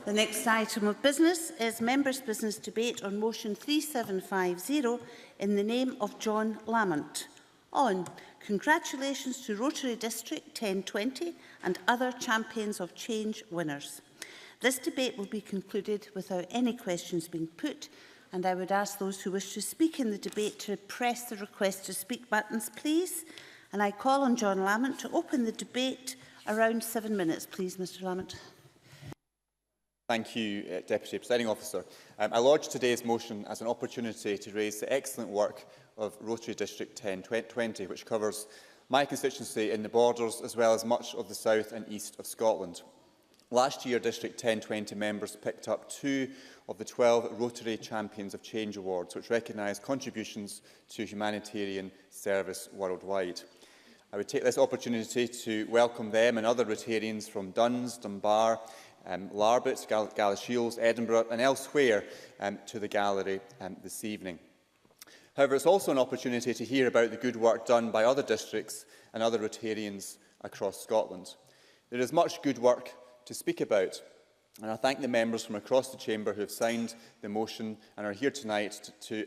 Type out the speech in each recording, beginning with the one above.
The next item of business is Members' Business Debate on Motion 3750 in the name of John Lamont on congratulations to Rotary District 1020 and other champions of change winners. This debate will be concluded without any questions being put, and I would ask those who wish to speak in the debate to press the request to speak buttons, please. And I call on John Lamont to open the debate. Around 7 minutes, please, Mr. Lamont. Thank you, Deputy Presiding Officer. I lodge today's motion as an opportunity to raise the excellent work of Rotary District 1020, which covers my constituency in the Borders as well as much of the south and east of Scotland. Last year, District 1020 members picked up 2 of the 12 Rotary Champions of Change Awards, which recognise contributions to humanitarian service worldwide. I would take this opportunity to welcome them and other Rotarians from Duns, Dunbar, Larbert, Galashiels, Edinburgh and elsewhere to the gallery this evening. However, it's also an opportunity to hear about the good work done by other districts and other Rotarians across Scotland. There is much good work to speak about, and I thank the members from across the Chamber who have signed the motion and are here tonight to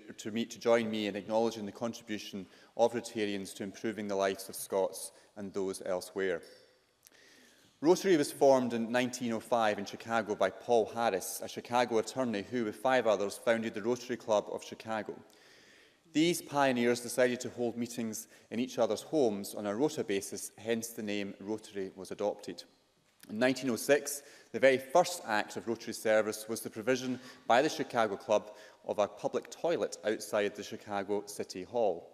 join me in acknowledging the contribution of Rotarians to improving the lives of Scots and those elsewhere. Rotary was formed in 1905 in Chicago by Paul Harris, a Chicago attorney who, with 5 others, founded the Rotary Club of Chicago. These pioneers decided to hold meetings in each other's homes on a rota basis, hence the name Rotary was adopted. In 1906, the very first act of Rotary service was the provision by the Chicago Club of a public toilet outside the Chicago City Hall.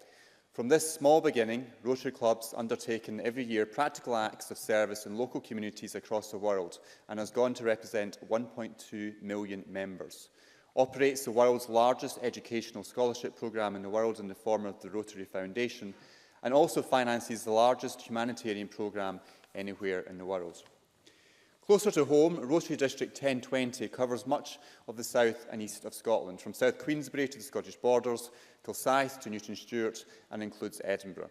From this small beginning, Rotary clubs undertaken every year practical acts of service in local communities across the world and has gone to represent 1.2 million members. Operates the world's largest educational scholarship programme in the world in the form of the Rotary Foundation, and also finances the largest humanitarian programme anywhere in the world. Closer to home, Rotary District 1020 covers much of the south and east of Scotland, from South Queensbury to the Scottish Borders, Kilsyth to Newton Stewart, and includes Edinburgh.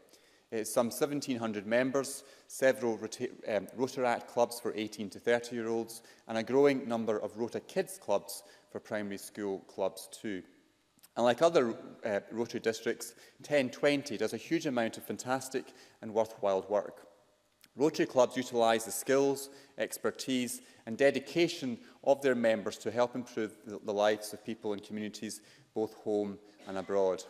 It has some 1,700 members, several Rotaract clubs for 18 to 30-year-olds, and a growing number of Rota Kids clubs for primary school clubs too. And like other Rotary districts, 1020 does a huge amount of fantastic and worthwhile work. Rotary clubs utilise the skills, expertise and dedication of their members to help improve the lives of people in communities both home and abroad.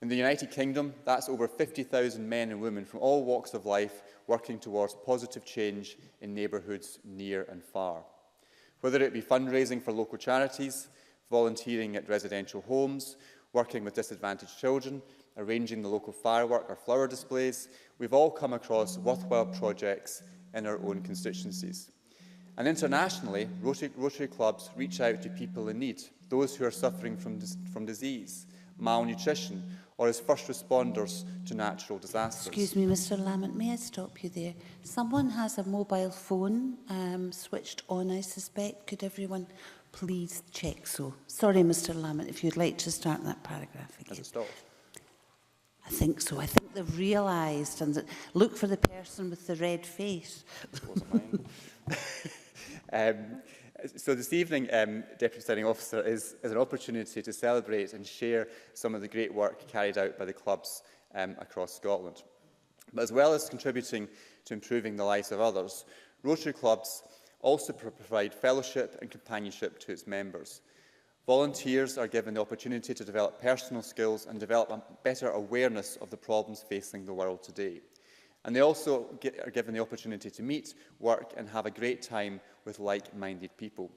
In the United Kingdom, that's over 50,000 men and women from all walks of life working towards positive change in neighbourhoods near and far. Whether it be fundraising for local charities, volunteering at residential homes, working with disadvantaged children, arranging the local firework or flower displays, we've all come across worthwhile projects in our own constituencies. And internationally, Rotary clubs reach out to people in need, those who are suffering from disease, malnutrition, or as first responders to natural disasters. Excuse me, Mr. Lamont, may I stop you there? Someone has a mobile phone switched on, I suspect. Could everyone please check so? Sorry, Mr. Lamont, if you'd like to start that paragraph again. Has it stopped? I think so. I think they've realised and look for the person with the red face. It wasn't mine. So this evening, Deputy Presiding Officer, is an opportunity to celebrate and share some of the great work carried out by the clubs across Scotland. But as well as contributing to improving the lives of others, Rotary clubs also provide fellowship and companionship to its members. Volunteers are given the opportunity to develop personal skills and develop a better awareness of the problems facing the world today. And they also are given the opportunity to meet, work and have a great time with like-minded people.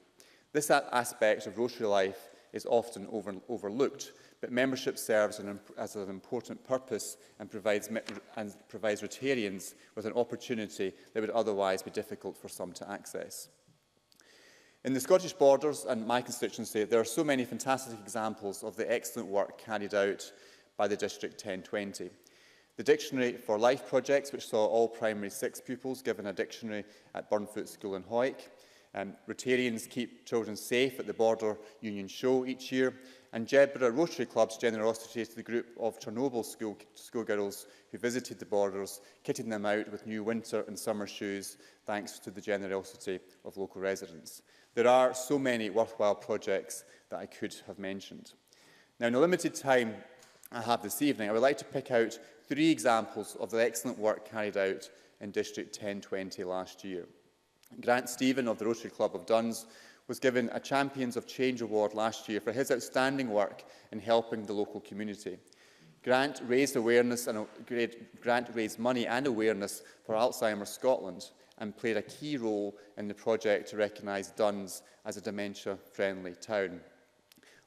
This aspect of Rotary life is often overlooked, but membership serves as an important purpose and provides Rotarians with an opportunity that would otherwise be difficult for some to access. In the Scottish Borders and my constituency, there are so many fantastic examples of the excellent work carried out by the District 1020. The Dictionary for Life projects, which saw all primary 6 pupils given a dictionary at Burnfoot School in Hoyk. Rotarians keep children safe at the Border Union Show each year, and Jedburgh Rotary Club's generosity to the group of Chernobyl schoolgirls who visited the borders, kitting them out with new winter and summer shoes, thanks to the generosity of local residents. There are so many worthwhile projects that I could have mentioned. Now, in the limited time I have this evening, I would like to pick out 3 examples of the excellent work carried out in District 1020 last year. Grant Stephen of the Rotary Club of Duns was given a Champions of Change Award last year for his outstanding work in helping the local community. Grant raised money and awareness for Alzheimer's Scotland and played a key role in the project to recognise Duns as a dementia-friendly town.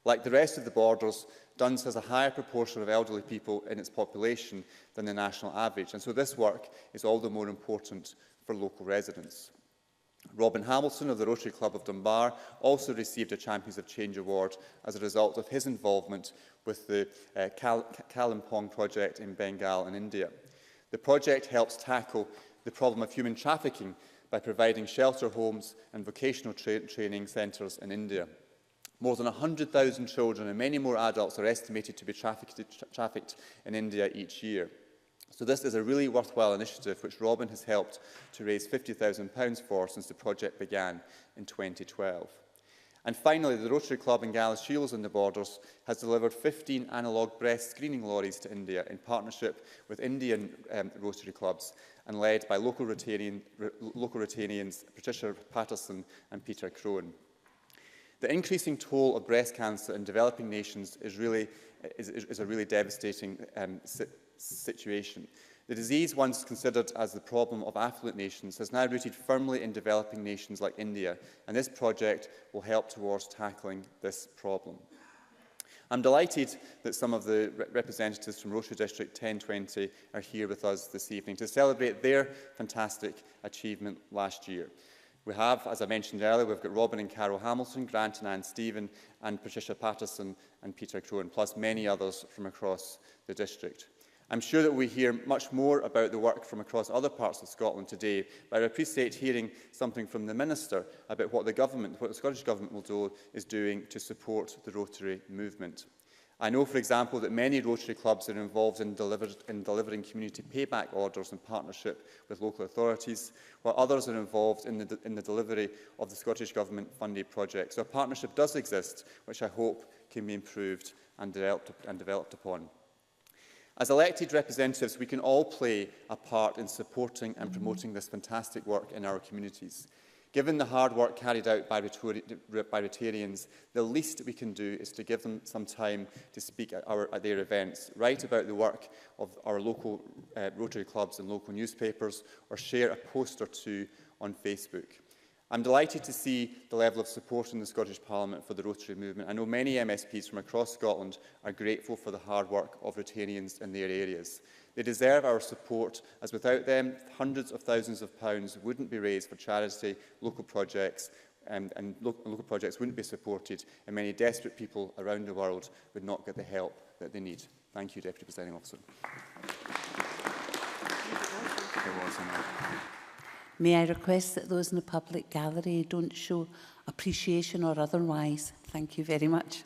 Like the rest of the borders, Duns has a higher proportion of elderly people in its population than the national average, and so this work is all the more important for local residents. Robin Hamilton of the Rotary Club of Dunbar also received a Champions of Change Award as a result of his involvement with the Kalimpong project in Bengal in India. The project helps tackle the problem of human trafficking by providing shelter homes and vocational training centres in India. More than 100,000 children and many more adults are estimated to be trafficked in India each year. So this is a really worthwhile initiative which Robin has helped to raise £50,000 for since the project began in 2012. And finally, the Rotary Club in Galashiels in the Borders has delivered 15 analogue breast screening lorries to India in partnership with Indian Rotary clubs and led by local Rotarians Patricia Patterson and Peter Crone. The increasing toll of breast cancer in developing nations is a really devastating situation. The disease, once considered as the problem of affluent nations, has now rooted firmly in developing nations like India, and this project will help towards tackling this problem. I'm delighted that some of the representatives from Rotary District 1020 are here with us this evening to celebrate their fantastic achievement last year. We have, as I mentioned earlier, we've got Robin and Carol Hamilton, Grant and Anne Stephen, and Patricia Patterson and Peter Crone, plus many others from across the district. I'm sure that we hear much more about the work from across other parts of Scotland today, but I appreciate hearing something from the Minister about what the Scottish Government is doing to support the Rotary movement. I know, for example, that many Rotary clubs are involved in delivering community payback orders in partnership with local authorities, while others are involved in the delivery of the Scottish Government-funded projects. So a partnership does exist, which I hope can be improved and developed upon. As elected representatives, we can all play a part in supporting and promoting this fantastic work in our communities. Given the hard work carried out by Rotarians, the least we can do is to give them some time to speak at their events, write about the work of our local Rotary clubs and local newspapers, or share a post or two on Facebook. I'm delighted to see the level of support in the Scottish Parliament for the Rotary movement. I know many MSPs from across Scotland are grateful for the hard work of Rotarians in their areas. They deserve our support, as without them, hundreds of thousands of pounds wouldn't be raised for charity, local projects, and local projects wouldn't be supported, and many desperate people around the world would not get the help that they need. Thank you, Deputy Presiding Officer. May I request that those in the public gallery don't show appreciation or otherwise? Thank you very much.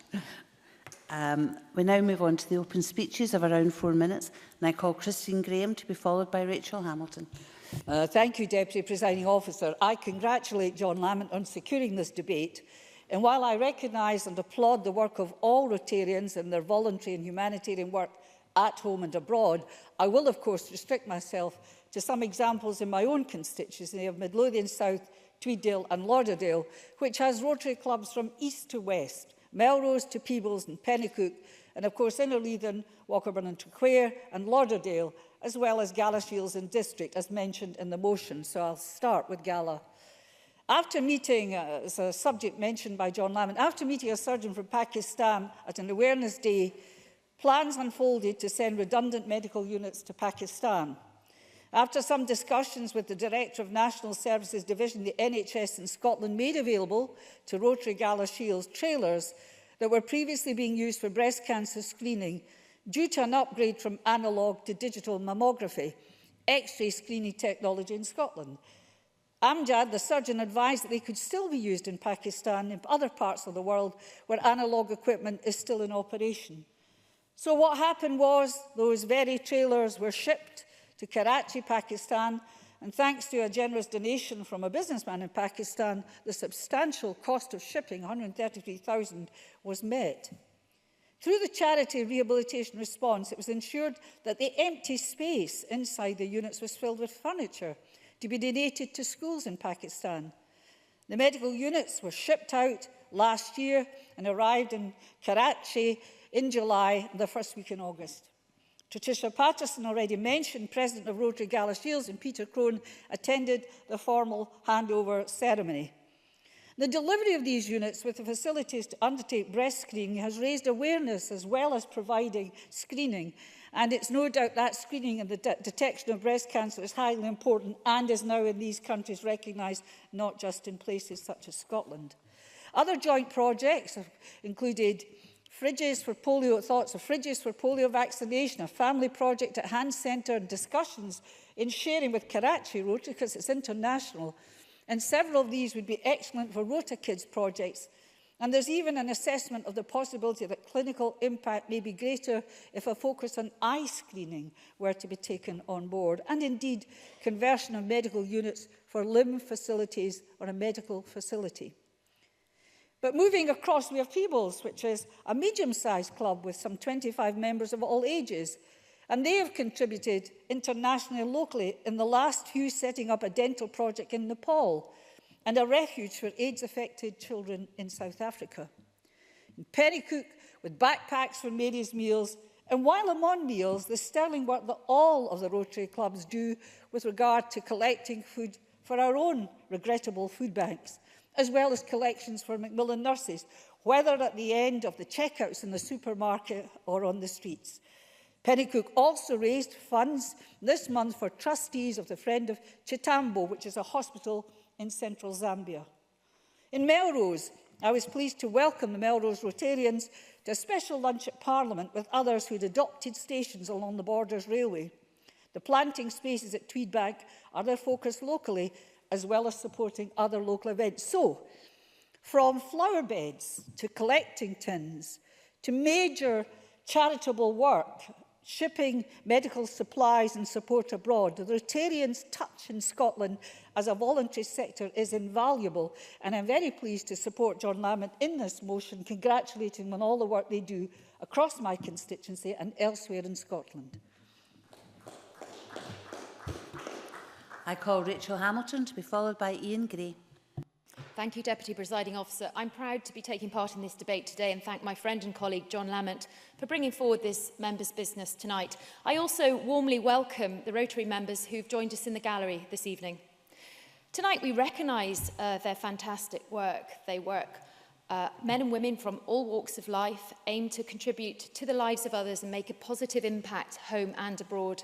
We now move on to the open speeches of around 4 minutes, and I call Christine Graham to be followed by Rachel Hamilton. Thank you, Deputy Presiding Officer. I congratulate John Lamont on securing this debate. And while I recognise and applaud the work of all Rotarians and their voluntary and humanitarian work at home and abroad, I will, of course, restrict myself to some examples in my own constituency of Midlothian South, Tweeddale and Lauderdale, which has Rotary clubs from east to west, Melrose to Peebles and Pennycook, and of course Innerleithen, Walkerburn and Traquair and Lauderdale, as well as Galashiels and District, as mentioned in the motion. So I'll start with Gala. After meeting, as a subject mentioned by John Lamont, after meeting a surgeon from Pakistan at an awareness day, plans unfolded to send redundant medical units to Pakistan. After some discussions with the Director of National Services Division, the NHS in Scotland made available to Rotary Galashiels trailers that were previously being used for breast cancer screening due to an upgrade from analogue to digital mammography, X-ray screening technology in Scotland. Amjad, the surgeon, advised that they could still be used in Pakistan and other parts of the world where analogue equipment is still in operation. So what happened was those very trailers were shipped to Karachi, Pakistan, and thanks to a generous donation from a businessman in Pakistan, the substantial cost of shipping, $133,000, was met. Through the charity rehabilitation response, it was ensured that the empty space inside the units was filled with furniture to be donated to schools in Pakistan. The medical units were shipped out last year and arrived in Karachi in July, the first week in August. Patricia Patterson, already mentioned, President of Rotary Gala Shields, and Peter Crone attended the formal handover ceremony. The delivery of these units with the facilities to undertake breast screening has raised awareness as well as providing screening. And it's no doubt that screening and the detection of breast cancer is highly important and is now in these countries recognised, not just in places such as Scotland. Other joint projects have included fridges for polio, thoughts of fridges for polio vaccination, a family project at Hand Centre, and discussions in sharing with Karachi Rotary because it's international. And several of these would be excellent for Rota Kids projects. And there's even an assessment of the possibility that clinical impact may be greater if a focus on eye screening were to be taken on board, and indeed conversion of medical units for limb facilities or a medical facility. But moving across, we have Peebles, which is a medium-sized club with some 25 members of all ages. And they have contributed internationally and locally in the last few, setting up a dental project in Nepal and a refuge for AIDS-affected children in South Africa. In Pennycook, with backpacks for Mary's Meals. And while I'm on meals, the sterling work that all of the Rotary clubs do with regard to collecting food for our own regrettable food banks, as well as collections for Macmillan nurses, whether at the end of the checkouts in the supermarket or on the streets. Pennycook also raised funds this month for trustees of the Friend of Chitambo, which is a hospital in central Zambia. In Melrose, I was pleased to welcome the Melrose Rotarians to a special lunch at Parliament with others who had adopted stations along the Borders Railway. The planting spaces at Tweedbank are their focus locally, as well as supporting other local events. So, from flower beds to collecting tins to major charitable work, shipping medical supplies and support abroad, the Rotarians' touch in Scotland as a voluntary sector is invaluable, and I'm very pleased to support John Lamont in this motion, congratulating them on all the work they do across my constituency and elsewhere in Scotland. I call Rachel Hamilton to be followed by Ian Gray. Thank you, Deputy Presiding Officer. I'm proud to be taking part in this debate today and thank my friend and colleague John Lamont for bringing forward this members' business tonight. I also warmly welcome the Rotary members who've joined us in the gallery this evening. Tonight we recognise their fantastic work. They work, men and women from all walks of life, aim to contribute to the lives of others and make a positive impact home and abroad.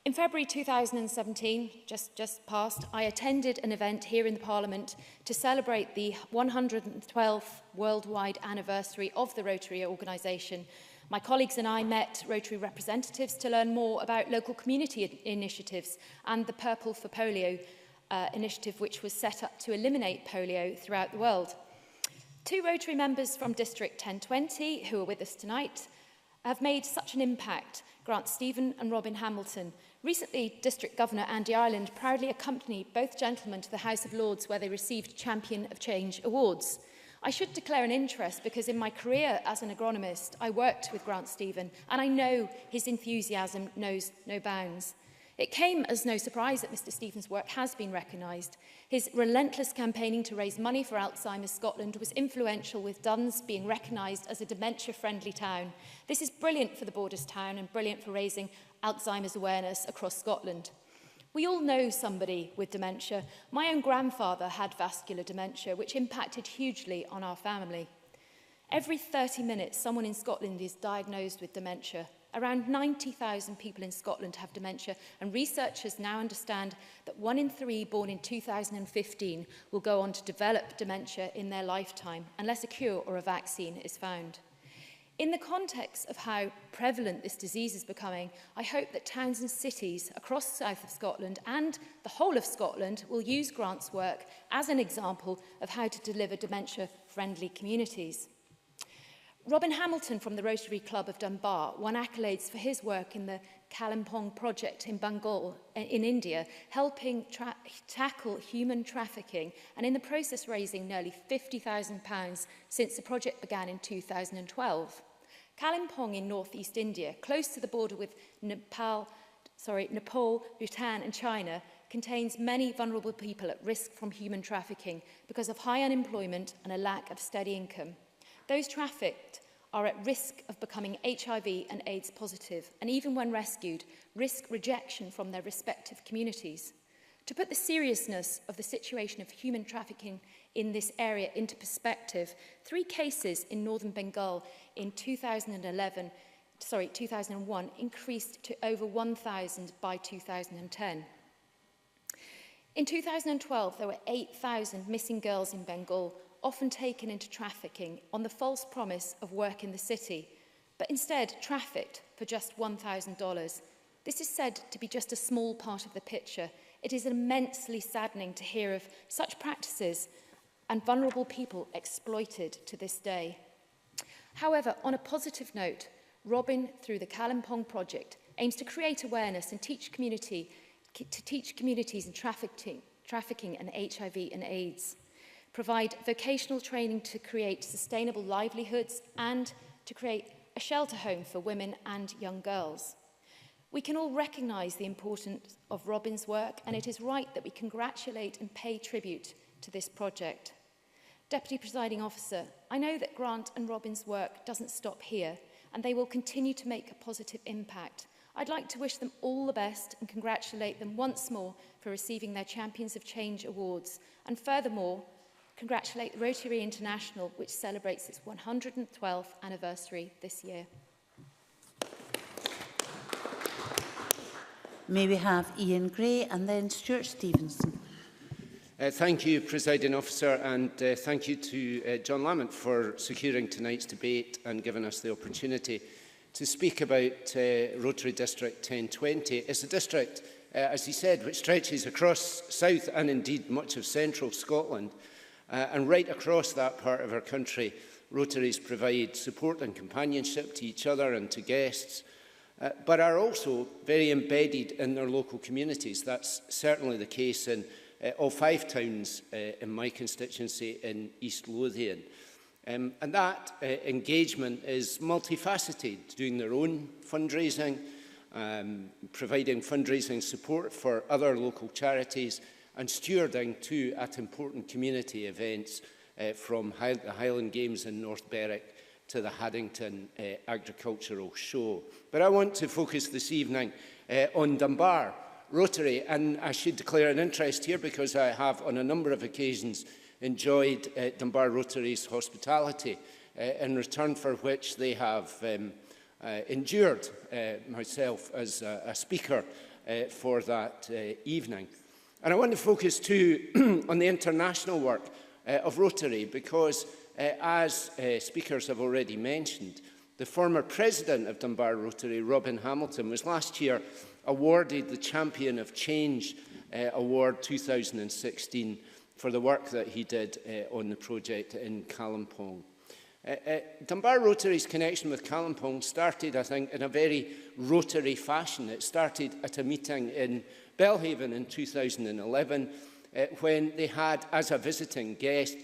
In February 2017, just past, I attended an event here in the Parliament to celebrate the 112th worldwide anniversary of the Rotary organisation. My colleagues and I met Rotary representatives to learn more about local community initiatives and the Purple for Polio initiative, which was set up to eliminate polio throughout the world. Two Rotary members from District 1020, who are with us tonight, have made such an impact, Grant Stephen and Robin Hamilton. Recently, District Governor Andy Ireland proudly accompanied both gentlemen to the House of Lords, where they received Champion of Change awards. I should declare an interest because in my career as an agronomist, I worked with Grant Stephen, and I know his enthusiasm knows no bounds. It came as no surprise that Mr Stephen's work has been recognised. His relentless campaigning to raise money for Alzheimer's Scotland was influential, with Duns being recognised as a dementia-friendly town. This is brilliant for the Borders town and brilliant for raising Alzheimer's awareness across Scotland. We all know somebody with dementia. My own grandfather had vascular dementia, which impacted hugely on our family. Every 30 minutes, someone in Scotland is diagnosed with dementia. Around 90,000 people in Scotland have dementia, and researchers now understand that 1 in 3 born in 2015 will go on to develop dementia in their lifetime, unless a cure or a vaccine is found. In the context of how prevalent this disease is becoming, I hope that towns and cities across the south of Scotland and the whole of Scotland will use Grant's work as an example of how to deliver dementia-friendly communities. Robin Hamilton from the Rotary Club of Dunbar won accolades for his work in the Kalimpong project in Bengal, in India, helping tackle human trafficking and in the process raising nearly £50,000 since the project began in 2012. Kalimpong in northeast India, close to the border with Nepal, Bhutan and China, contains many vulnerable people at risk from human trafficking because of high unemployment and a lack of steady income. Those trafficked are at risk of becoming HIV and AIDS positive, and even when rescued, risk rejection from their respective communities. To put the seriousness of the situation of human trafficking in this area into perspective, 3 cases in northern Bengal in 2001 increased to over 1,000 by 2010. In 2012, there were 8,000 missing girls in Bengal, often taken into trafficking on the false promise of work in the city, but instead trafficked for just $1,000. This is said to be just a small part of the picture. It is immensely saddening to hear of such practices and vulnerable people exploited to this day. However, on a positive note, Robin, through the Kalimpong project, aims to create awareness and teach communities in trafficking and HIV and AIDS, provide vocational training to create sustainable livelihoods and to create a shelter home for women and young girls. We can all recognise the importance of Robin's work, and it is right that we congratulate and pay tribute to this project. Deputy Presiding Officer, I know that Grant and Robin's work doesn't stop here, and they will continue to make a positive impact. I'd like to wish them all the best and congratulate them once more for receiving their Champions of Change awards, and furthermore, congratulate Rotary International, which celebrates its 112th anniversary this year. May we have Ian Gray and then Stuart Stevenson. Thank you, Presiding Officer, and thank you to John Lamont for securing tonight's debate and giving us the opportunity to speak about Rotary District 1020. It's a district, as he said, which stretches across south and indeed much of central Scotland. And right across that part of our country, Rotaries provide support and companionship to each other and to guests, but are also very embedded in their local communities. That's certainly the case in all 5 towns in my constituency in East Lothian. And that engagement is multifaceted, doing their own fundraising, providing fundraising support for other local charities, and stewarding too at important community events from the Highland Games in North Berwick to the Haddington Agricultural Show. But I want to focus this evening on Dunbar Rotary, and I should declare an interest here because I have on a number of occasions enjoyed Dunbar Rotary's hospitality, in return for which they have endured myself as a speaker for that evening. And I want to focus too on the international work of Rotary because, as speakers have already mentioned, the former president of Dunbar Rotary, Robin Hamilton, was last year awarded the Champion of Change Award 2016 for the work that he did on the project in Kalimpong. Dunbar Rotary's connection with Kalimpong started, I think, in a very Rotary fashion. It started at a meeting in Belhaven in 2011 when they had, as a visiting guest,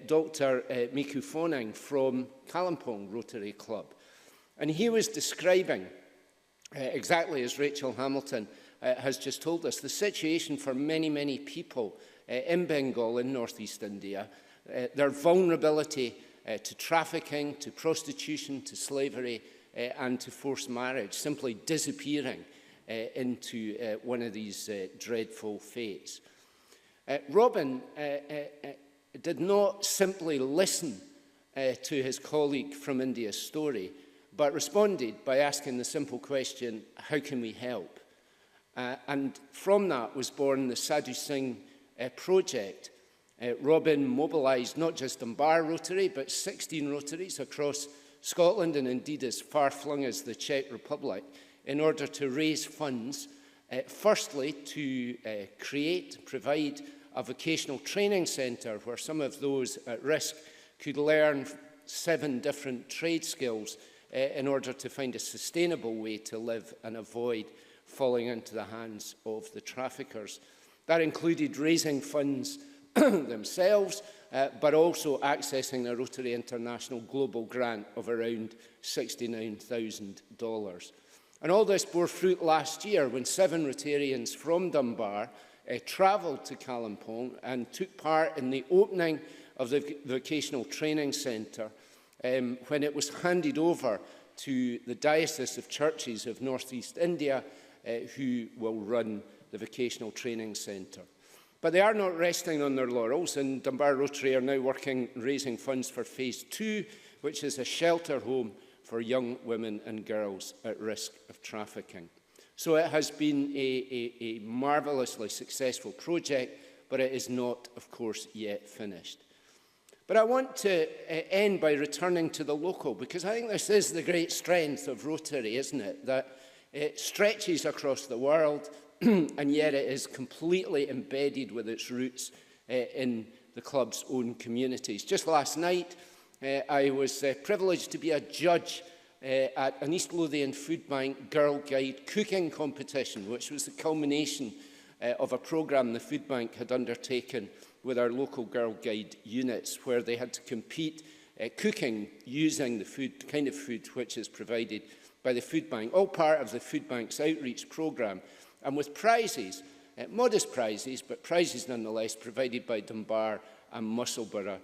Dr. Miku Foning from Kalimpong Rotary Club. And he was describing, exactly as Rachel Hamilton has just told us, the situation for many, many people in Bengal, in northeast India, their vulnerability to trafficking, to prostitution, to slavery, and to forced marriage, simply disappearing into one of these dreadful fates. Robin did not simply listen to his colleague from India's story, but responded by asking the simple question, how can we help? And from that was born the Sadhu Singh project. Robin mobilised not just Dunbar Rotary, but 16 Rotaries across Scotland and indeed as far-flung as the Czech Republic in order to raise funds, firstly to provide a vocational training centre where some of those at risk could learn 7 different trade skills in order to find a sustainable way to live and avoid falling into the hands of the traffickers. That included raising funds themselves, but also accessing a Rotary International global grant of around $69,000. And all this bore fruit last year when 7 Rotarians from Dunbar travelled to Kalimpong and took part in the opening of the vocational training centre when it was handed over to the Diocese of Churches of North East India, who will run the vocational training centre. But they are not resting on their laurels, and Dunbar Rotary are now raising funds for Phase 2, which is a shelter home for young women and girls at risk of trafficking. So it has been a marvellously successful project, but it is not, of course, yet finished. But I want to end by returning to the local, because I think this is the great strength of Rotary, isn't it? That it stretches across the world, and yet it is completely embedded with its roots in the club's own communities. Just last night, I was privileged to be a judge at an East Lothian Food Bank Girl Guide cooking competition, which was the culmination of a programme the Food Bank had undertaken with our local Girl Guide units, where they had to compete cooking using the kind of food which is provided by the Food Bank, all part of the Food Bank's outreach programme, and with prizes, modest prizes, but prizes nonetheless, provided by Dunbar and Musselburgh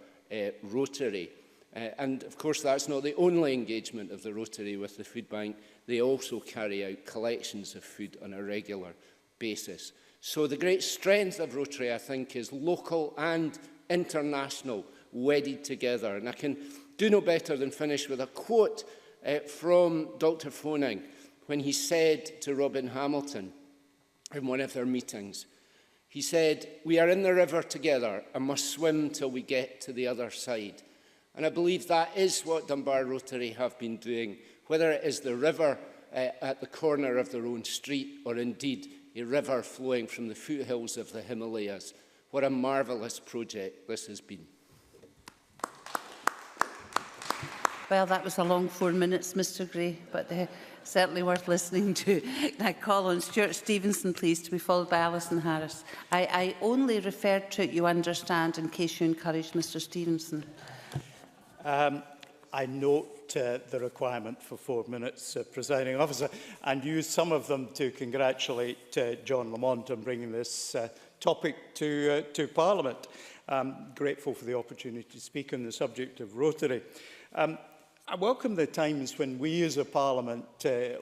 Rotary. And of course that's not the only engagement of the Rotary with the Food Bank. They also carry out collections of food on a regular basis. So the great strength of Rotary, I think, is local and international, wedded together. And I can do no better than finish with a quote from Dr. Phoning when he said to Robin Hamilton in one of their meetings, he said, "We are in the river together and must swim till we get to the other side." And I believe that is what Dunbar Rotary have been doing, whether it is the river at the corner of their own street or indeed a river flowing from the foothills of the Himalayas. What a marvellous project this has been. Well, that was a long 4 minutes, Mr Gray, but certainly worth listening to. I call on Stuart Stevenson, please, to be followed by Alison Harris. I only referred to it, you understand, in case you encourage Mr Stevenson. I note the requirement for 4 minutes, Presiding Officer, and use some of them to congratulate John Lamont on bringing this topic to Parliament. I'm grateful for the opportunity to speak on the subject of Rotary. I welcome the times when we as a Parliament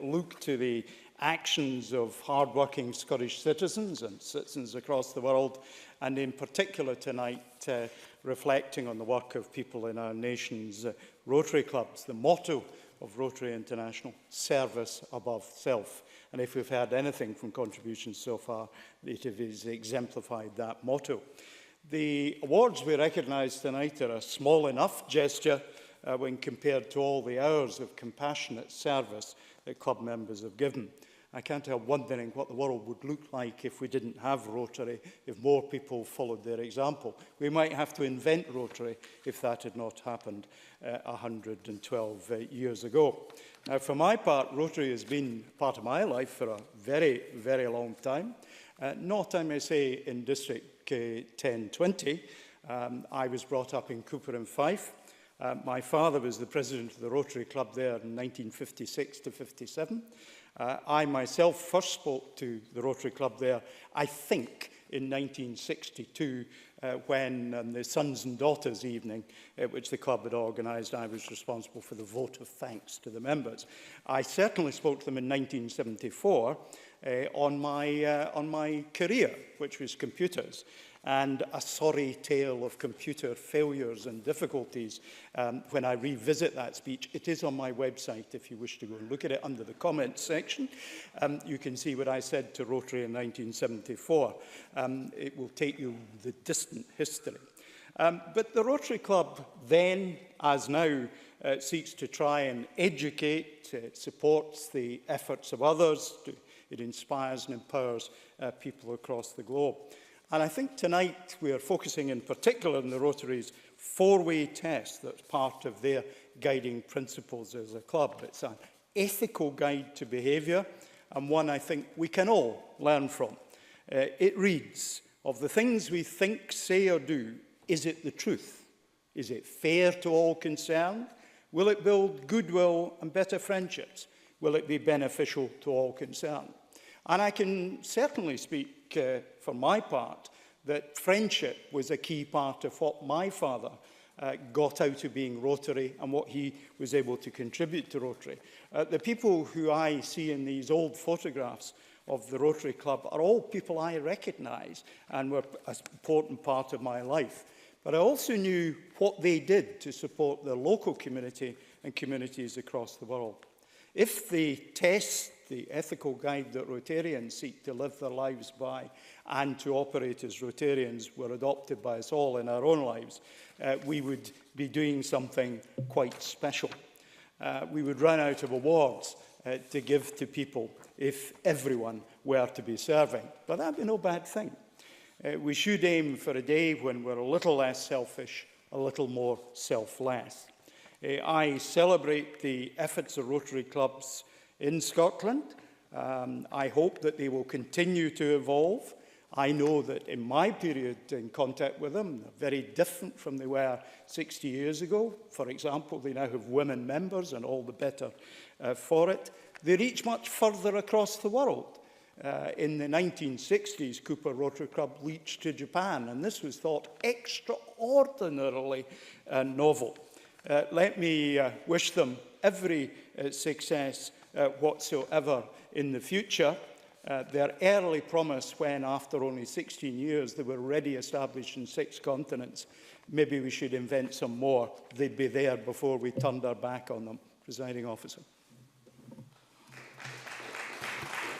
look to the actions of hard-working Scottish citizens and citizens across the world, and in particular tonight reflecting on the work of people in our nation's Rotary clubs. The motto of Rotary International, service above self. And if we've heard anything from contributions so far, it has exemplified that motto. The awards we recognise tonight are a small enough gesture when compared to all the hours of compassionate service that club members have given. I can't help wondering what the world would look like if we didn't have Rotary, if more people followed their example. We might have to invent Rotary if that had not happened 112 years ago. Now, for my part, Rotary has been part of my life for a very, very long time. Not, I may say, in District 1020. I was brought up in Cooper and Fife. My father was the president of the Rotary Club there in 1956 to 57. I myself first spoke to the Rotary Club there, I think, in 1962, when the Sons and Daughters evening, which the club had organised, I was responsible for the vote of thanks to the members. I certainly spoke to them in 1974 on my career, which was computers, and a sorry tale of computer failures and difficulties. When I revisit that speech, it is on my website if you wish to go and look at it under the comments section. You can see what I said to Rotary in 1974. It will take you the distant history. But the Rotary Club then, as now, seeks to try and educate, it supports the efforts of others, it inspires and empowers people across the globe. And I think tonight we are focusing in particular on the Rotary's four-way test that's part of their guiding principles as a club. It's an ethical guide to behaviour and one I think we can all learn from. It reads, of the things we think, say or do, is it the truth? Is it fair to all concerned? Will it build goodwill and better friendships? Will it be beneficial to all concerned? And I can certainly speak for my part that friendship was a key part of what my father got out of being Rotary and what he was able to contribute to Rotary. The people who I see in these old photographs of the Rotary Club are all people I recognise and were an important part of my life. But I also knew what they did to support their local community and communities across the world. If the test, the ethical guide that Rotarians seek to live their lives by and to operate as Rotarians were adopted by us all in our own lives, we would be doing something quite special. We would run out of awards to give to people if everyone were to be serving. But that would be no bad thing. We should aim for a day when we're a little less selfish, a little more selfless. I celebrate the efforts of Rotary clubs in Scotland. I hope that they will continue to evolve. I know that in my period in contact with them, they're very different from they were 60 years ago. For example, they now have women members and all the better for it. They reach much further across the world. In the 1960s, Cooper Rotary Club reached to Japan, and this was thought extraordinarily novel. Let me wish them every success whatsoever in the future. Their early promise when, after only 16 years, they were already established in 6 continents, maybe we should invent some more. They'd be there before we turned our back on them. Presiding Officer.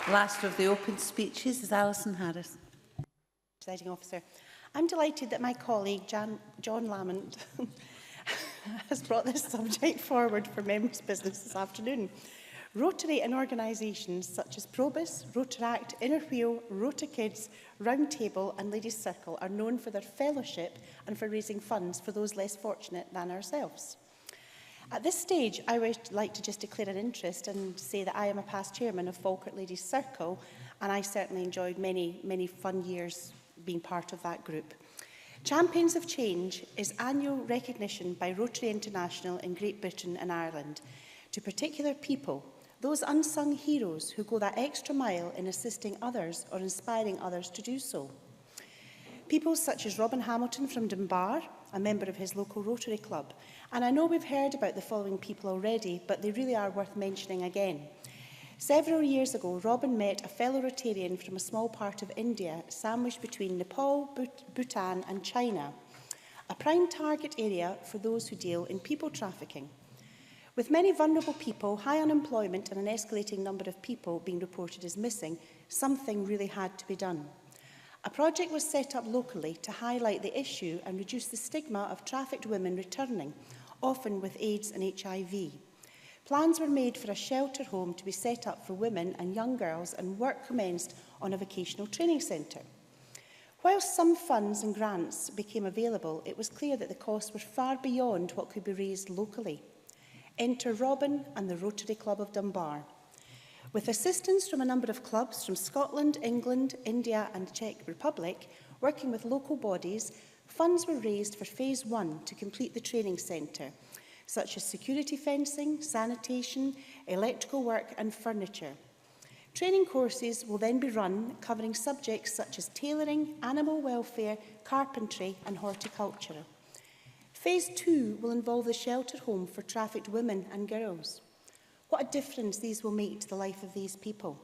Last of the open speeches is Alison Harris. Presiding Officer, I'm delighted that my colleague John Lamont has brought this subject forward for members' business this afternoon. Rotary and organisations such as Probus, Rotaract, Inner Wheel, Rota Kids, Round Table and Ladies Circle are known for their fellowship and for raising funds for those less fortunate than ourselves. At this stage, I would like to just declare an interest and say that I am a past chairman of Falkirk Ladies Circle, and I certainly enjoyed many fun years being part of that group. Champions of Change is annual recognition by Rotary International in Great Britain and Ireland to particular people, those unsung heroes who go that extra mile in assisting others or inspiring others to do so. People such as Robin Hamilton from Dunbar, a member of his local Rotary Club. And I know we've heard about the following people already, but they really are worth mentioning again. Several years ago, Robin met a fellow Rotarian from a small part of India, sandwiched between Nepal, Bhutan and China, a prime target area for those who deal in people trafficking. With many vulnerable people, high unemployment and an escalating number of people being reported as missing, something really had to be done. A project was set up locally to highlight the issue and reduce the stigma of trafficked women returning, often with AIDS and HIV. Plans were made for a shelter home to be set up for women and young girls, and work commenced on a vocational training centre. While some funds and grants became available, it was clear that the costs were far beyond what could be raised locally. Enter Robin and the Rotary Club of Dunbar. With assistance from a number of clubs from Scotland, England, India and the Czech Republic, working with local bodies, funds were raised for Phase 1 to complete the training centre, such as security fencing, sanitation, electrical work and furniture. Training courses will then be run covering subjects such as tailoring, animal welfare, carpentry and horticulture. Phase 2 will involve the shelter home for trafficked women and girls. What a difference these will make to the life of these people.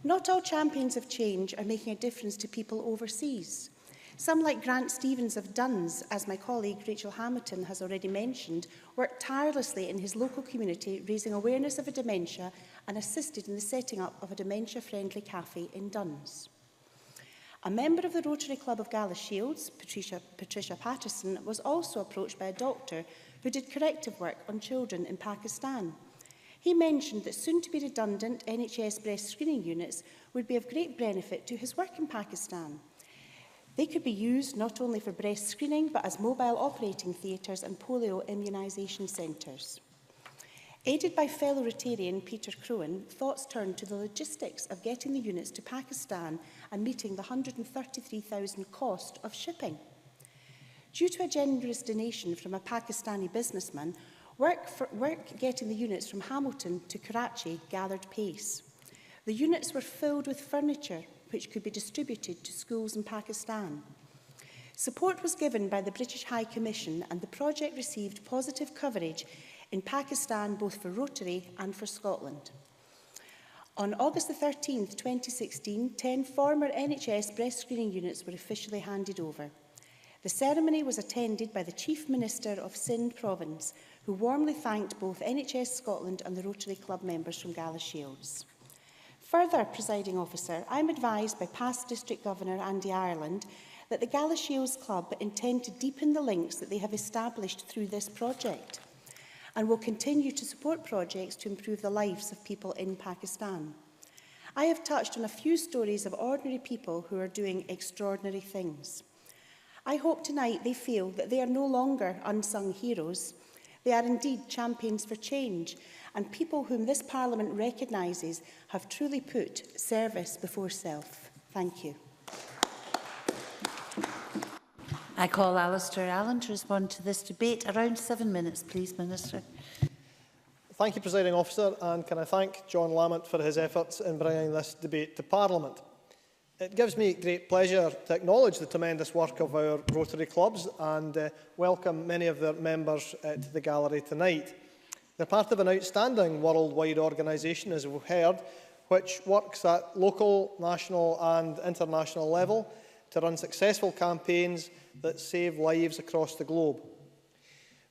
Not all champions of change are making a difference to people overseas. Some, like Grant Stevens of Duns, as my colleague Rachel Hamilton has already mentioned, worked tirelessly in his local community, raising awareness of a dementia and assisted in the setting up of a dementia-friendly cafe in Duns. A member of the Rotary Club of Galashiels, Patricia Patterson, was also approached by a doctor who did corrective work on children in Pakistan. He mentioned that soon-to-be redundant NHS breast screening units would be of great benefit to his work in Pakistan. They could be used not only for breast screening, but as mobile operating theatres and polio immunisation centres. Aided by fellow Rotarian Peter Crowan, thoughts turned to the logistics of getting the units to Pakistan and meeting the $133,000 cost of shipping. Due to a generous donation from a Pakistani businessman, work getting the units from Hamilton to Karachi gathered pace. The units were filled with furniture which could be distributed to schools in Pakistan. Support was given by the British High Commission, and the project received positive coverage in Pakistan, both for Rotary and for Scotland. On August the 13th, 2016, 10 former NHS breast screening units were officially handed over. The ceremony was attended by the Chief Minister of Sindh Province, who warmly thanked both NHS Scotland and the Rotary Club members from Galashiels. Further, Presiding Officer, I am advised by past District Governor Andy Ireland that the Galashiels Club intend to deepen the links that they have established through this project, and will continue to support projects to improve the lives of people in Pakistan. I have touched on a few stories of ordinary people who are doing extraordinary things. I hope tonight they feel that they are no longer unsung heroes. They are indeed champions for change, and people whom this Parliament recognises have truly put service before self. Thank you. I call Alistair Allen to respond to this debate. Around 7 minutes, please, Minister. Thank you, Presiding Officer, and can I thank John Lamont for his efforts in bringing this debate to Parliament. It gives me great pleasure to acknowledge the tremendous work of our Rotary clubs and welcome many of their members to the gallery tonight. They're part of an outstanding worldwide organisation, as we've heard, which works at local, national and international level to run successful campaigns that save lives across the globe.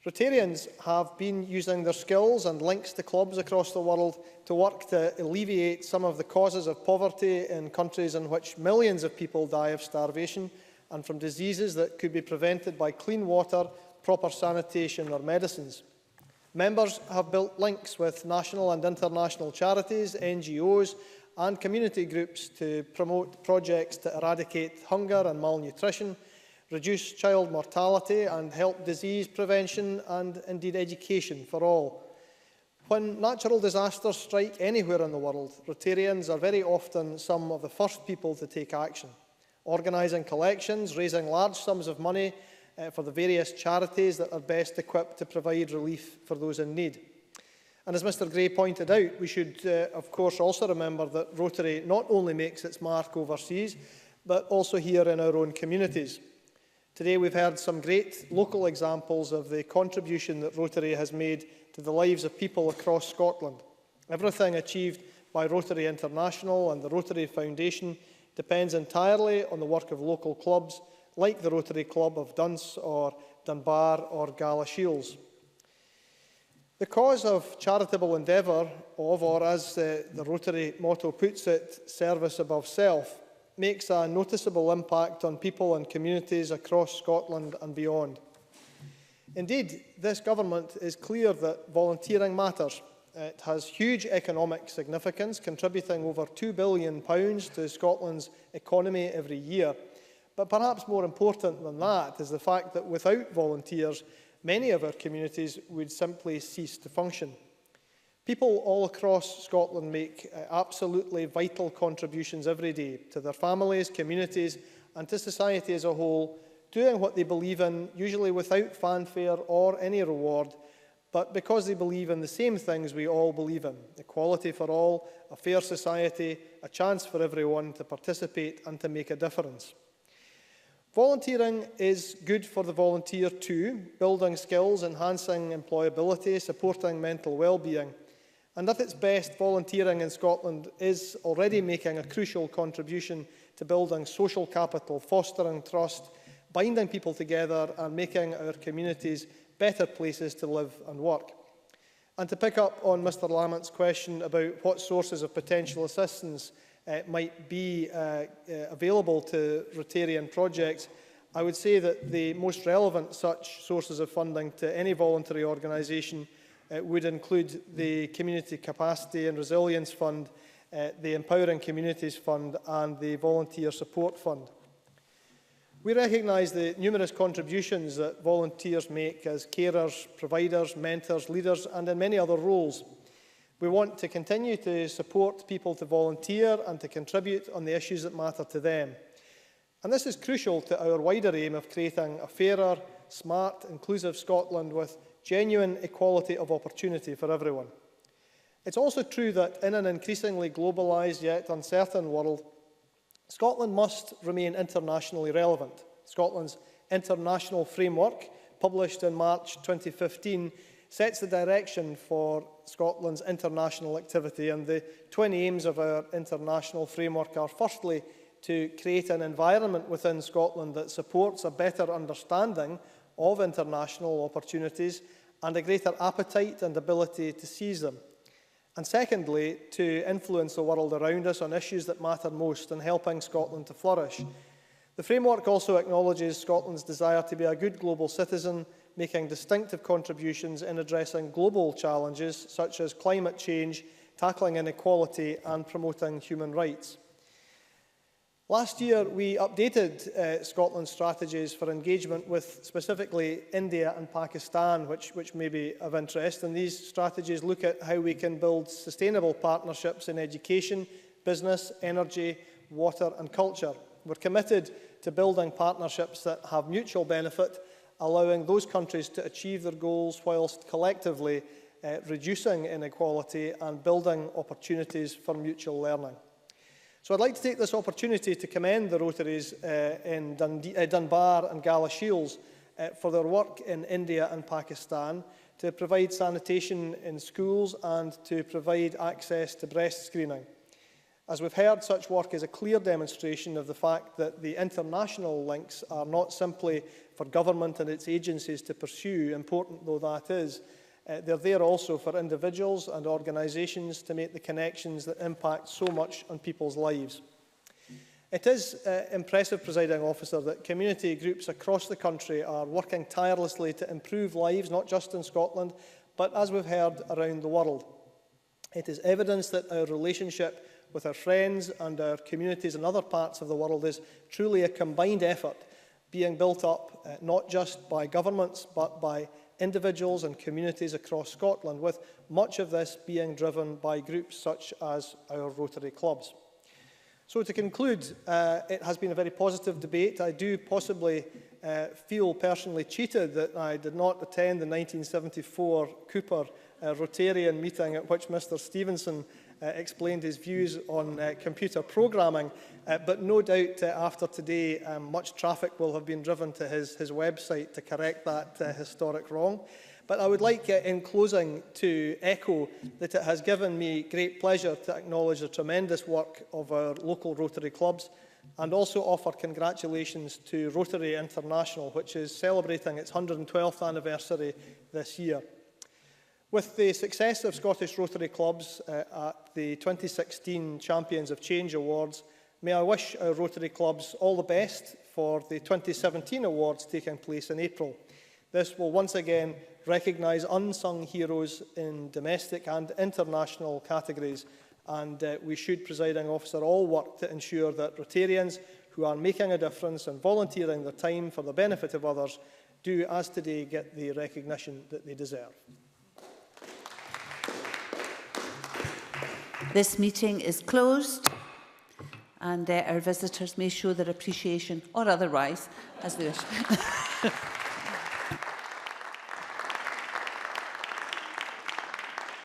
Rotarians have been using their skills and links to clubs across the world to work to alleviate some of the causes of poverty in countries in which millions of people die of starvation and from diseases that could be prevented by clean water, proper sanitation or medicines. Members have built links with national and international charities, NGOs and community groups to promote projects to eradicate hunger and malnutrition, reduce child mortality and help disease prevention and indeed education for all. When natural disasters strike anywhere in the world, Rotarians are very often some of the first people to take action, organising collections, raising large sums of money for the various charities that are best equipped to provide relief for those in need. And as Mr Gray pointed out, we should of course also remember that Rotary not only makes its mark overseas, but also here in our own communities. Today we've heard some great local examples of the contribution that Rotary has made to the lives of people across Scotland. Everything achieved by Rotary International and the Rotary Foundation depends entirely on the work of local clubs like the Rotary Club of Dunse or Dunbar or Galashiels. The cause of charitable endeavour of, or as the Rotary motto puts it, service above self, makes a noticeable impact on people and communities across Scotland and beyond. Indeed, this government is clear that volunteering matters. It has huge economic significance, contributing over £2 billion to Scotland's economy every year. But perhaps more important than that is the fact that without volunteers, many of our communities would simply cease to function. People all across Scotland make absolutely vital contributions every day to their families, communities and to society as a whole, doing what they believe in, usually without fanfare or any reward, but because they believe in the same things we all believe in: equality for all, a fair society, a chance for everyone to participate and to make a difference. Volunteering is good for the volunteer too, building skills, enhancing employability, supporting mental well-being. And at its best, volunteering in Scotland is already making a crucial contribution to building social capital, fostering trust, binding people together and making our communities better places to live and work. And to pick up on Mr Lamont's question about what sources of potential assistance might be available to Rotarian projects, I would say that the most relevant such sources of funding to any voluntary organisation would include the Community Capacity and Resilience Fund, the Empowering Communities Fund and the Volunteer Support Fund. We recognise the numerous contributions that volunteers make as carers, providers, mentors, leaders and in many other roles. We want to continue to support people to volunteer and to contribute on the issues that matter to them. And this is crucial to our wider aim of creating a fairer, smart, inclusive Scotland with genuine equality of opportunity for everyone. It's also true that in an increasingly globalised yet uncertain world, Scotland must remain internationally relevant. Scotland's international framework, published in March 2015, sets the direction for Scotland's international activity, and the 20 aims of our international framework are firstly to create an environment within Scotland that supports a better understanding of international opportunities and a greater appetite and ability to seize them. And secondly, to influence the world around us on issues that matter most and helping Scotland to flourish. The framework also acknowledges Scotland's desire to be a good global citizen, making distinctive contributions in addressing global challenges such as climate change, tackling inequality and promoting human rights. Last year, we updated Scotland's strategies for engagement with specifically India and Pakistan, which may be of interest. And these strategies look at how we can build sustainable partnerships in education, business, energy, water and culture. We're committed to building partnerships that have mutual benefit, allowing those countries to achieve their goals whilst collectively reducing inequality and building opportunities for mutual learning. So I'd like to take this opportunity to commend the Rotaries in Dunbar and Galashiels for their work in India and Pakistan to provide sanitation in schools and to provide access to breast screening. As we've heard, such work is a clear demonstration of the fact that the international links are not simply for government and its agencies to pursue, important though that is. They're there also for individuals and organisations to make the connections that impact so much on people's lives. It is impressive, Presiding Officer, that community groups across the country are working tirelessly to improve lives, not just in Scotland, but as we've heard, around the world. It is evidence that our relationship with our friends and our communities in other parts of the world is truly a combined effort, being built up not just by governments, but by individuals and communities across Scotland, with much of this being driven by groups such as our Rotary clubs. So to conclude, it has been a very positive debate. I do possibly feel personally cheated that I did not attend the 1974 Cooper Rotarian meeting at which Mr Stevenson explained his views on computer programming, but no doubt after today much traffic will have been driven to his website to correct that historic wrong. But I would like in closing to echo that it has given me great pleasure to acknowledge the tremendous work of our local Rotary clubs and also offer congratulations to Rotary International, which is celebrating its 112th anniversary this year. With the success of Scottish Rotary clubs at the 2016 Champions of Change Awards, may I wish our Rotary clubs all the best for the 2017 awards taking place in April. This will once again recognise unsung heroes in domestic and international categories, and we should, Presiding Officer, all work to ensure that Rotarians who are making a difference and volunteering their time for the benefit of others do, as today, get the recognition that they deserve. This meeting is closed, and our visitors may show their appreciation, or otherwise, as they wish.